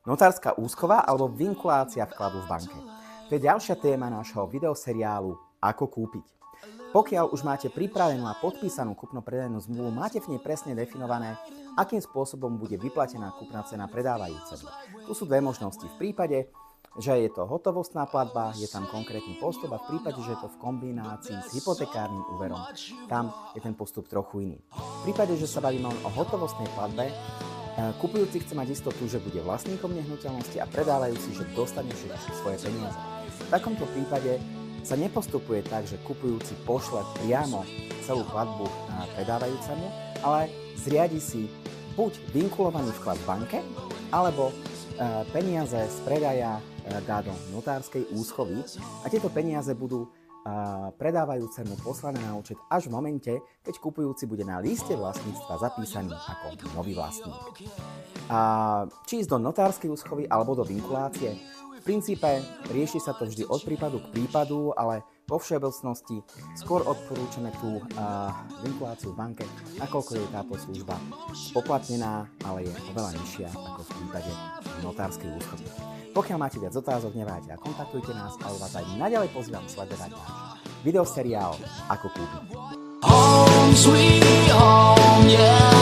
Notárska úschova alebo vinkulácia vkladu v banke. To je ďalšia téma nášho videoseriálu Ako kúpiť. Pokiaľ už máte pripravenú a podpísanú kúpno-predajnú zmluvu, máte v nej presne definované, akým spôsobom bude vyplatená kúpna cena predávajúcemu. Tu sú dve možnosti. V prípade, že je to hotovostná platba, je tam konkrétny postup, a v prípade, že je to v kombinácii s hypotekárnym úverom, tam je ten postup trochu iný. V prípade, že sa bavíme o hotovostnej platbe, kupujúci chce mať istotu, že bude vlastníkom nehnuteľnosti a predávajúci, že dostane všetky svoje peniaze. V takomto prípade sa nepostupuje tak, že kupujúci pošle priamo celú platbu predávajúcemu, ale zriadi si buď vinkulovaný vklad v banke, alebo peniaze z predaja dá do notárskej úschovy a tieto peniaze budú predávajúcemu poslané na účet až v momente, keď kupujúci bude na liste vlastníctva zapísaný ako nový vlastník. Či ísť do notárskej úschovy alebo do vinkulácie? V princípe rieši sa to vždy od prípadu k prípadu, ale vo všeobecnosti skôr odporúčame tú vinkuláciu v banke, nakoľko je táto služba spoplatnená, ale je oveľa nižšia ako v prípade notárskej úschovy. Pokiaľ máte viac otázok, neváhajte a kontaktujte nás, ale vás aj naďalej pozývam sledovať náš videoseriál Ako kúpiť. Home, sweet home, yeah.